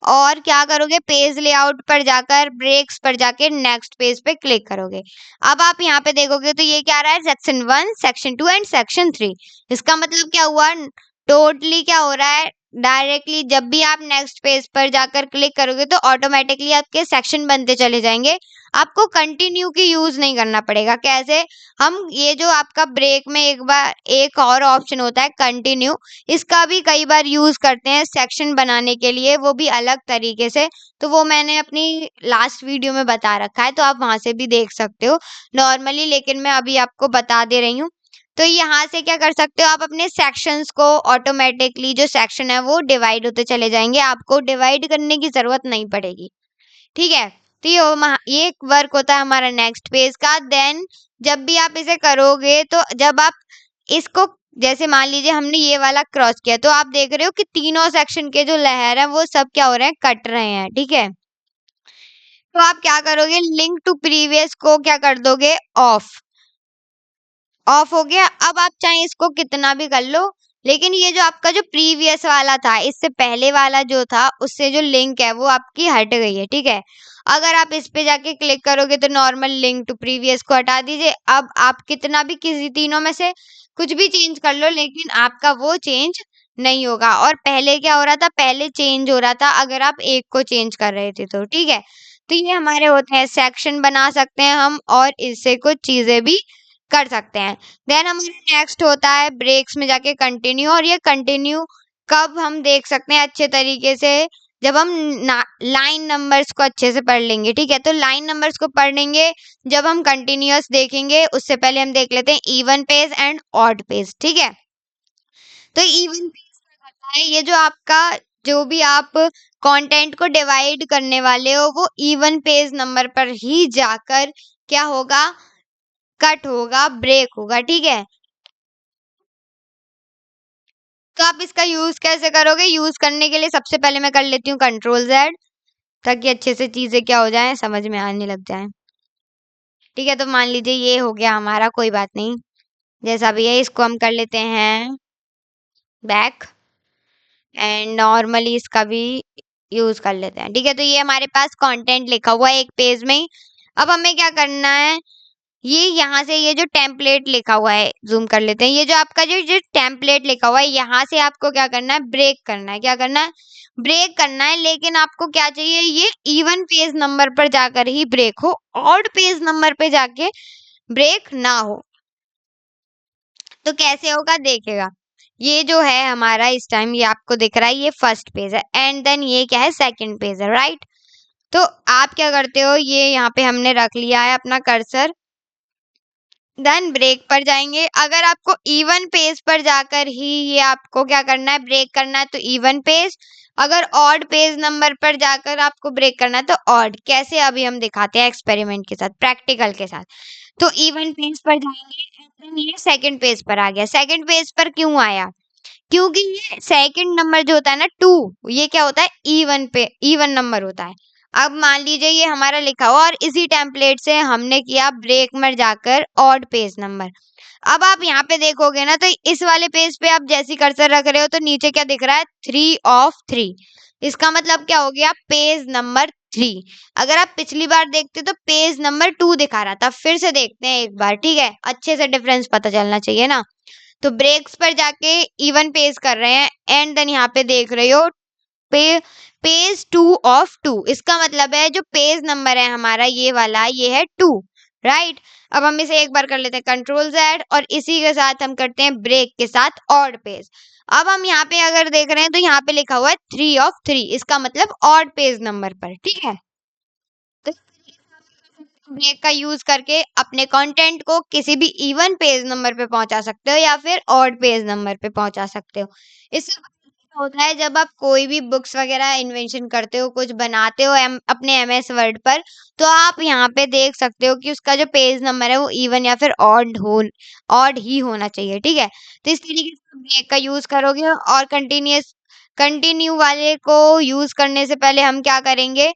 और क्या करोगे, पेज लेआउट पर जाकर, ब्रेक्स पर जाकर नेक्स्ट पेज पे क्लिक करोगे। अब आप यहाँ पे देखोगे तो ये क्या आ रहा है, सेक्शन 1, सेक्शन 2 एंड सेक्शन 3। इसका मतलब क्या हुआ, टोटली क्या हो रहा है, डायरेक्टली जब भी आप नेक्स्ट पेज पर जाकर क्लिक करोगे तो ऑटोमेटिकली आपके सेक्शन बनते चले जाएंगे। आपको कंटिन्यू की यूज नहीं करना पड़ेगा। कैसे, हम ये जो आपका ब्रेक में एक बार एक और ऑप्शन होता है कंटिन्यू, इसका भी कई बार यूज करते हैं सेक्शन बनाने के लिए, वो भी अलग तरीके से। तो वो मैंने अपनी लास्ट वीडियो में बता रखा है, तो आप वहां से भी देख सकते हो नॉर्मली, लेकिन मैं अभी आपको बता दे रही हूँ। तो यहाँ से क्या कर सकते हो, आप अपने सेक्शंस को ऑटोमेटिकली, जो सेक्शन है वो डिवाइड होते चले जाएंगे, आपको डिवाइड करने की जरूरत नहीं पड़ेगी, ठीक है। तो ये एक वर्क होता है हमारा नेक्स्ट पेज का। देन जब भी आप इसे करोगे, तो जब आप इसको, जैसे मान लीजिए हमने ये वाला क्रॉस किया, तो आप देख रहे हो कि तीनों सेक्शन के जो लहर है वो सब क्या हो रहे हैं, कट रहे हैं, ठीक है। तो आप क्या करोगे, लिंक टू प्रीवियस को क्या कर दोगे, ऑफ, ऑफ हो गया। अब आप चाहे इसको कितना भी कर लो, लेकिन ये जो आपका जो प्रीवियस वाला था, इससे पहले वाला जो था, उससे जो लिंक है वो आपकी हट गई है, ठीक है। अगर आप इस पे जाके क्लिक करोगे तो नॉर्मल लिंक टू प्रीवियस को हटा दीजिए। अब आप कितना भी किसी तीनों में से कुछ भी चेंज कर लो, लेकिन आपका वो चेंज नहीं होगा। और पहले क्या हो रहा था, पहले चेंज हो रहा था अगर आप एक को चेंज कर रहे थे तो, ठीक है। तो ये हमारे होते हैं, सेक्शन बना सकते हैं हम, और इससे कुछ चीजें भी कर सकते हैं। देन हमारा नेक्स्ट होता है ब्रेक्स में जाके कंटिन्यू, और ये कंटिन्यू कब हम देख सकते हैं अच्छे तरीके से, जब हम लाइन नंबर्स को अच्छे से पढ़ लेंगे, ठीक है। तो लाइन नंबर्स को पढ़ लेंगे जब हम कंटिन्यूअस देखेंगे, उससे पहले हम देख लेते हैं even page and odd page, ठीक है। तो इवन पेज क्या करता है, ये जो आपका, जो भी आप कंटेंट को डिवाइड करने वाले हो, वो इवन पेज नंबर पर ही जाकर क्या होगा, कट होगा, ब्रेक होगा, ठीक है। तो आप इसका यूज कैसे करोगे, यूज करने के लिए सबसे पहले मैं कर लेती हूँ कंट्रोल Z, ताकि अच्छे से चीजें क्या हो जाए, समझ में आने लग जाए, ठीक है। तो मान लीजिए ये हो गया हमारा, कोई बात नहीं, जैसा भी है इसको हम कर लेते हैं बैक, एंड नॉर्मली इसका भी यूज कर लेते हैं, ठीक है। तो ये हमारे पास कंटेंट लिखा हुआ है एक पेज में ही। अब हमें क्या करना है, ये यहाँ से ये जो टेम्पलेट लिखा हुआ है, जूम कर लेते हैं, ये जो आपका जो टेम्पलेट लिखा हुआ है, यहाँ से आपको क्या करना है, ब्रेक करना है। क्या करना है, ब्रेक करना है। लेकिन आपको क्या चाहिए, ये इवन पेज नंबर पर जाकर ही ब्रेक हो, ऑड पेज नंबर पे जाके ब्रेक ना हो। तो कैसे होगा देखेगा, ये जो है हमारा इस टाइम ये आपको दिख रहा है, ये फर्स्ट पेज है, एंड देन ये क्या है, सेकंड पेज है, राइट। तो आप क्या करते हो, ये यहाँ पे हमने रख लिया है अपना कर्सर, देन ब्रेक पर जाएंगे। अगर आपको इवन पेज पर जाकर ही ये आपको क्या करना है, ब्रेक करना है, तो इवन पेज। अगर ऑड पेज नंबर पर जाकर आपको ब्रेक करना है तो ऑड। कैसे, अभी हम दिखाते हैं एक्सपेरिमेंट के साथ, प्रैक्टिकल के साथ। तो इवन पेज पर जाएंगे, and then ये सेकंड पेज पर आ गया। सेकंड पेज पर क्यों आया, क्योंकि ये सेकंड नंबर जो होता है ना 2, ये क्या होता है, इवन नंबर होता है। अब मान लीजिए ये हमारा लिखा हुआ और इसी टेम्पलेट से हमने किया ब्रेक में जाकर ऑड पेज नंबर। अब आप यहाँ पे देखोगे ना, तो इस वाले पेज पे आप जैसी कर्सर रख रहे हो तो नीचे क्या दिख रहा है, 3 of 3। इसका मतलब क्या हो गया, पेज नंबर 3। अगर आप पिछली बार देखते तो पेज नंबर 2 दिखा रहा था। फिर से देखते हैं एक बार, ठीक है, अच्छे से डिफरेंस पता चलना चाहिए ना। तो ब्रेक्स पर जाके इवन पेज कर रहे हैं, एंड देन यहाँ पे देख रहे हो पेज 2 of 2। इसका मतलब है जो पेज नंबर है हमारा ये वाला, ये है 2, राइट। अब हम इसे एक बार कर लेते हैं Ctrl+Z, और इसी के साथ हम करते हैं ब्रेक के साथ ऑड पेज। अब हम यहाँ पे अगर देख रहे हैं तो यहाँ पे लिखा हुआ है 3 of 3, इसका मतलब ऑड पेज नंबर पर, ठीक है। तो ब्रेक का यूज करके अपने कंटेंट को किसी भी इवन पेज नंबर पे पहुंचा सकते हो या फिर ऑड पेज नंबर पे पहुंचा सकते हो। इससे होता है जब आप कोई भी बुक्स वगैरह इन्वेंशन करते हो, कुछ बनाते हो अपने एमएस वर्ड पर, तो आप यहाँ पे देख सकते हो कि उसका जो पेज नंबर है वो इवन या फिर ऑड ही होना चाहिए, ठीक है। तो इस तरीके से ब्रेक का यूज करोगे, और कंटिन्यू वाले को यूज करने से पहले हम क्या करेंगे,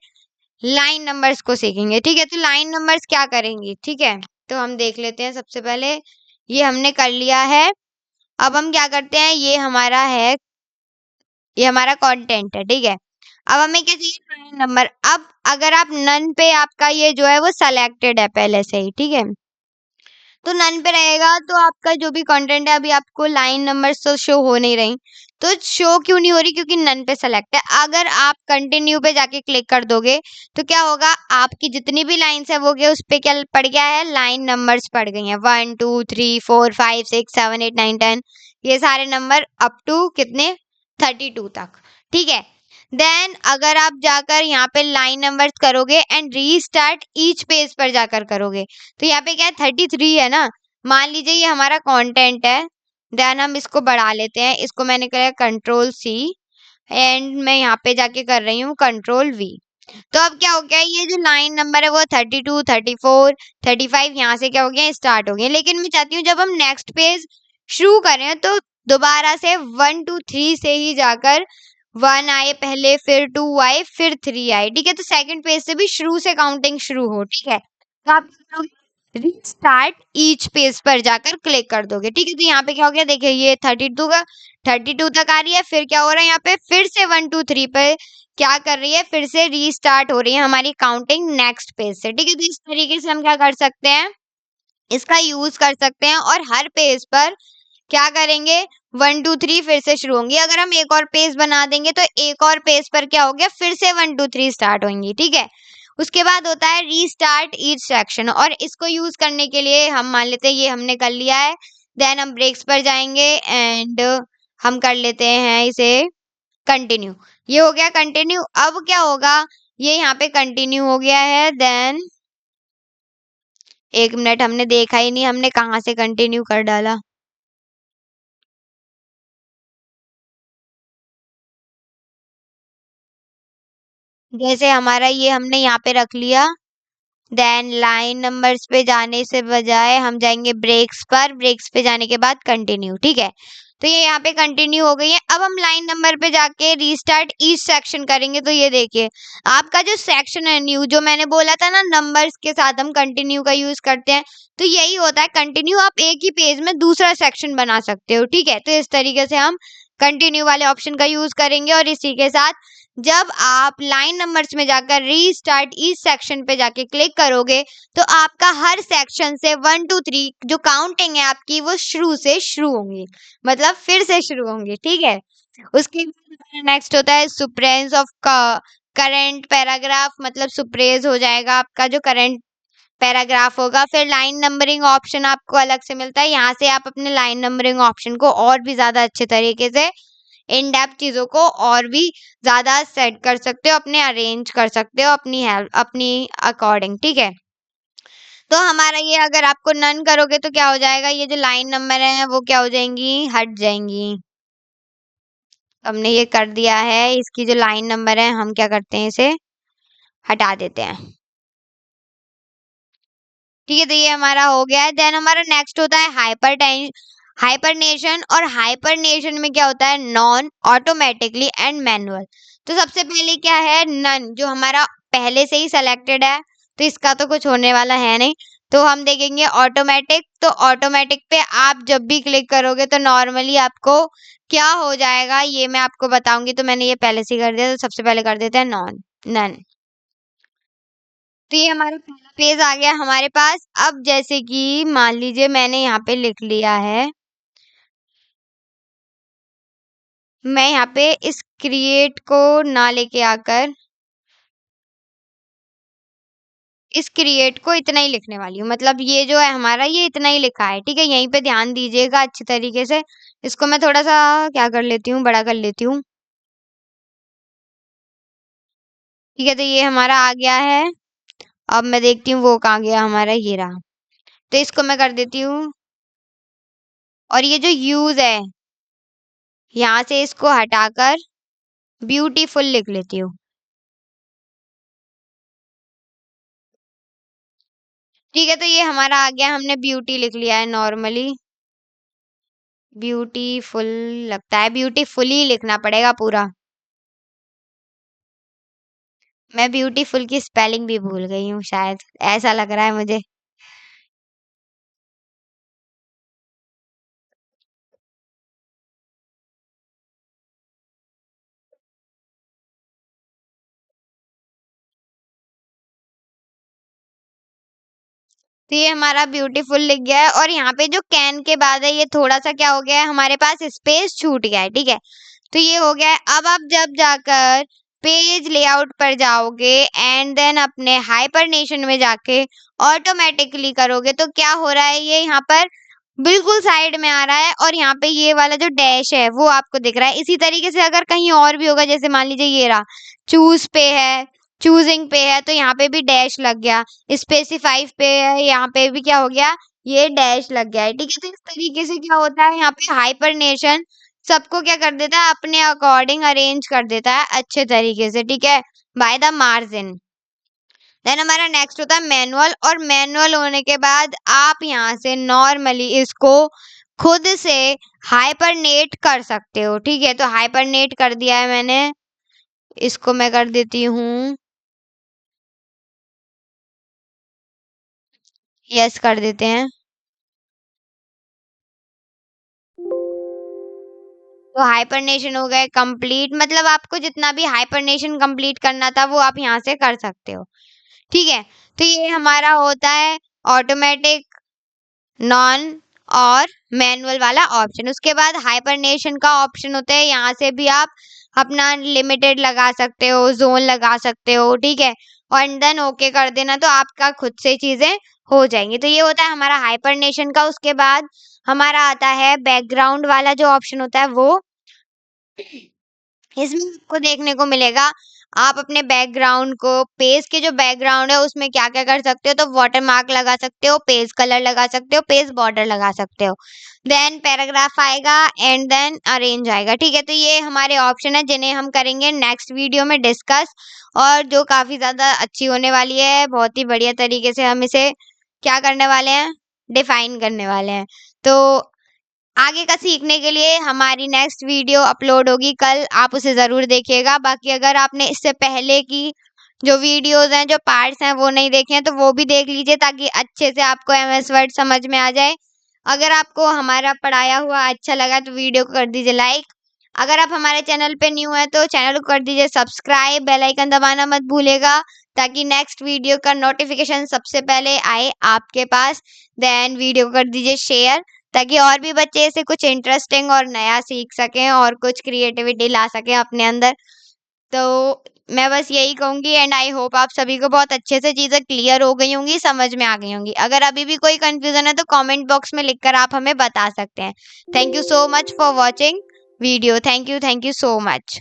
लाइन नंबर्स को सीखेंगे, ठीक है। तो लाइन नंबर्स क्या करेंगे, ठीक है, तो हम देख लेते हैं। सबसे पहले ये हमने कर लिया है। अब हम क्या करते हैं, ये हमारा कंटेंट है, ठीक है। अब हमें क्या चाहिए, लाइन नंबर। अब अगर आप नन पे, आपका ये जो है वो सेलेक्टेड है पहले से ही, ठीक है, तो नन पे रहेगा तो आपका जो भी कंटेंट है, अभी आपको लाइन नंबर तो शो हो नहीं रही। तो शो क्यों नहीं हो रही, क्योंकि नन पे सेलेक्ट है। अगर आप कंटिन्यू पे जाके क्लिक कर दोगे तो क्या होगा, आपकी जितनी भी लाइन्स है वो क्या उस पे क्या पड़ गया है, लाइन नंबर्स पड़ गई हैं, 1 2 3 4 5 6 7 8 9 10, ये सारे नंबर अप टू कितने, 32 तक, ठीक है। देन अगर आप जाकर यहाँ पे लाइन नंबर्स करोगे एंड रीस्टार्ट ईच पेज पर जाकर करोगे, तो यहाँ पे क्या है, 33 है ना। मान लीजिए ये हमारा कंटेंट है, देन हम इसको बढ़ा लेते हैं। इसको मैंने किया Ctrl+C, एंड मैं यहाँ पे जाके कर रही हूँ Ctrl+V। तो अब क्या हो गया, ये जो लाइन नंबर है वो 32 34 35 यहाँ से क्या हो गया, स्टार्ट हो गया। लेकिन मैं चाहती हूँ जब हम नेक्स्ट पेज शुरू करें तो दोबारा से 1 2 3 से ही जाकर 1 आए पहले, फिर 2 आए, फिर 3 आए, ठीक है। तो सेकंड पेज से भी शुरू से काउंटिंग शुरू हो, ठीक है। तो आप रीस्टार्ट ईच पेज पर जाकर क्लिक कर दोगे, ठीक है। तो यहाँ पे क्या हो गया, देखिए ये 32 तक आ रही है। फिर क्या हो रहा है, यहाँ पे फिर से 1 2 3 पे क्या कर रही है, फिर से रीस्टार्ट हो रही है हमारी काउंटिंग नेक्स्ट पेज से, ठीक है। तो इस तरीके से हम क्या कर सकते हैं, इसका यूज कर सकते हैं, और हर पेज पर क्या करेंगे, 1 2 3 फिर से शुरू होंगी। अगर हम एक और पेज बना देंगे तो एक और पेज पर क्या हो गया, फिर से 1 2 3 स्टार्ट होंगी, ठीक है। उसके बाद होता है रीस्टार्ट ईच सेक्शन, और इसको यूज करने के लिए हम मान लेते हैं ये हमने कर लिया है। देन हम ब्रेक्स पर जाएंगे एंड हम कर लेते हैं इसे कंटिन्यू। ये हो गया कंटिन्यू। अब क्या होगा, ये यहाँ पे कंटिन्यू हो गया है। देन एक मिनट, हमने देखा ही नहीं हमने कहाँ से कंटिन्यू कर डाला। जैसे हमारा ये हमने यहाँ पे रख लिया, देन लाइन नंबर्स पे जाने से बजाय हम जाएंगे ब्रेक्स पर, ब्रेक्स पे जाने के बाद कंटिन्यू, ठीक है। तो ये यहाँ पे कंटिन्यू हो गई है। अब हम लाइन नंबर पे जाके रीस्टार्ट ईच सेक्शन करेंगे, तो ये देखिए आपका जो सेक्शन है न्यू, जो मैंने बोला था ना नंबर्स के साथ हम कंटिन्यू का यूज करते हैं, तो यही होता है कंटिन्यू। आप एक ही पेज में दूसरा सेक्शन बना सकते हो, ठीक है। तो इस तरीके से हम कंटिन्यू वाले ऑप्शन का यूज करेंगे, और इसी के साथ जब आप लाइन नंबर्स में जाकर रीस्टार्ट ईच सेक्शन पे जाके क्लिक करोगे तो आपका हर सेक्शन से 1 2 3 जो काउंटिंग है आपकी वो शुरू से शुरू होंगी, मतलब फिर से शुरू होंगी, ठीक है। उसके बाद नेक्स्ट होता है सुप्रेंस ऑफ करंट पैराग्राफ, मतलब सुप्रेज हो जाएगा आपका जो करंट पैराग्राफ होगा। फिर लाइन नंबरिंग ऑप्शन आपको अलग से मिलता है, यहाँ से आप अपने लाइन नंबरिंग ऑप्शन को और भी ज्यादा अच्छे तरीके से इन डेप्थ चीजों को और भी ज्यादा सेट कर सकते हो, अपने अरेंज कर सकते हो अपनी हेल्प अपनी अकॉर्डिंग, ठीक है। तो हमारा ये अगर आपको नन करोगे तो क्या हो जाएगा, ये जो लाइन नंबर है वो क्या हो जाएंगी, हट जाएंगी। हमने ये कर दिया है, इसकी जो लाइन नंबर है हम क्या करते हैं, इसे हटा देते हैं, ठीक है। तो ये हमारा हो गया है। देन हमारा नेक्स्ट होता है हाइपरनेशन, और हाइपरनेशन में क्या होता है, नॉन, ऑटोमेटिकली एंड मैनुअल। तो सबसे पहले क्या है, नन, जो हमारा पहले से ही सेलेक्टेड है तो इसका तो कुछ होने वाला है नहीं। तो हम देखेंगे ऑटोमेटिक, तो ऑटोमेटिक पे आप जब भी क्लिक करोगे तो नॉर्मली आपको क्या हो जाएगा ये मैं आपको बताऊंगी। तो मैंने ये पहले से ही कर दिया, तो सबसे पहले कर देते हैं नन। तो ये हमारा पहला पेज आ गया हमारे पास। अब जैसे कि मान लीजिए मैंने यहाँ पे लिख लिया है, मैं यहाँ पे इस क्रिएट को ना लेके आकर इस क्रिएट को इतना ही लिखने वाली हूँ, मतलब ये जो है हमारा ये इतना ही लिखा है, ठीक है। यहीं पे ध्यान दीजिएगा अच्छी तरीके से। इसको मैं थोड़ा सा क्या कर लेती हूँ, बड़ा कर लेती हूँ, ठीक है। तो ये हमारा आ गया है। अब मैं देखती हूँ वो कहाँ गया हमारा, ये रहा। तो इसको मैं कर देती हूँ, और ये जो यूज है यहाँ से इसको हटाकर ब्यूटीफुल लिख लेती हूँ, ठीक है। तो ये हमारा आ गया, हमने ब्यूटी लिख लिया है नॉर्मली, ब्यूटीफुल लगता है, ब्यूटीफुल ही लिखना पड़ेगा पूरा। मैं ब्यूटीफुल की स्पेलिंग भी भूल गई हूँ शायद, ऐसा लग रहा है मुझे। तो ये हमारा ब्यूटीफुल लिख गया है, और यहाँ पे जो कैन के बाद है ये थोड़ा सा क्या हो गया है, हमारे पास स्पेस छूट गया है, ठीक है। तो ये हो गया है। अब आप जब जाकर पेज लेआउट पर जाओगे एंड देन अपने हाइपरनेशन में जाके ऑटोमेटिकली करोगे तो क्या हो रहा है, ये यहाँ पर बिल्कुल साइड में आ रहा है, और यहाँ पे ये वाला जो डैश है वो आपको दिख रहा है। इसी तरीके से अगर कहीं और भी होगा, जैसे मान लीजिए ये रहा, चूज पे है, चूजिंग पे है, तो यहाँ पे भी डैश लग गया। स्पेसिफाई पे है, यहाँ पे भी क्या हो गया, ये डैश लग गया है, ठीक है। तो इस तरीके से क्या होता है, यहाँ पे हाइपरनेशन सबको क्या कर देता है, अपने अकॉर्डिंग अरेंज कर देता है अच्छे तरीके से, ठीक है, बाय द मार्जिन। देन हमारा नेक्स्ट होता है मैनुअल, और मैनुअल होने के बाद आप यहाँ से नॉर्मली इसको खुद से हाइपरनेट कर सकते हो, ठीक है। तो हाइपरनेट कर दिया है मैंने, इसको मैं कर देती हूँ, यस कर देते हैं। तो हाइपरनेशन हो गए कंप्लीट, मतलब आपको जितना भी हाइपरनेशन कंप्लीट करना था वो आप यहाँ से कर सकते हो, ठीक है। तो ये हमारा होता है ऑटोमेटिक, नॉन और मैनुअल वाला ऑप्शन। उसके बाद हाइपरनेशन का ऑप्शन होता है, यहाँ से भी आप अपना लिमिटेड लगा सकते हो, जोन लगा सकते हो, ठीक है। और देन ओके कर देना तो आपका खुद से चीजें हो जाएंगी। तो ये होता है हमारा हाइपरनेशन का। उसके बाद हमारा आता है बैकग्राउंड वाला जो ऑप्शन होता है वो, इसमें आपको देखने को मिलेगा आप अपने बैकग्राउंड को, पेज के जो बैकग्राउंड है उसमें क्या क्या कर सकते हो, तो वाटर मार्क लगा सकते हो, पेज कलर लगा सकते हो, पेज बॉर्डर लगा सकते हो, देन पैराग्राफ आएगा एंड देन अरेंज आएगा, ठीक है। तो ये हमारे ऑप्शन है जिन्हें हम करेंगे नेक्स्ट वीडियो में डिस्कस, और जो काफी ज्यादा अच्छी होने वाली है, बहुत ही बढ़िया तरीके से हम इसे क्या करने वाले हैं, डिफाइन करने वाले हैं। तो आगे का सीखने के लिए हमारी नेक्स्ट वीडियो अपलोड होगी कल, आप उसे ज़रूर देखिएगा। बाकी अगर आपने इससे पहले की जो वीडियोस हैं, जो पार्ट्स हैं वो नहीं देखे हैं तो वो भी देख लीजिए, ताकि अच्छे से आपको एमएस वर्ड समझ में आ जाए। अगर आपको हमारा पढ़ाया हुआ अच्छा लगा तो वीडियो को कर दीजिए लाइक। अगर आप हमारे चैनल पे न्यू है तो चैनल को कर दीजिए सब्सक्राइब, बेल आइकन दबाना मत भूलिएगा ताकि नेक्स्ट वीडियो का नोटिफिकेशन सबसे पहले आए आपके पास। देन वीडियो को कर दीजिए शेयर ताकि और भी बच्चे इसे कुछ इंटरेस्टिंग और नया सीख सकें और कुछ क्रिएटिविटी ला सकें अपने अंदर। तो मैं बस यही कहूंगी एंड आई होप आप सभी को बहुत अच्छे से चीजें क्लियर हो गई होंगी, समझ में आ गई होंगी। अगर अभी भी कोई कंफ्यूजन है तो कमेंट बॉक्स में लिखकर आप हमें बता सकते हैं। Thank you so much for watching video. Thank you so much.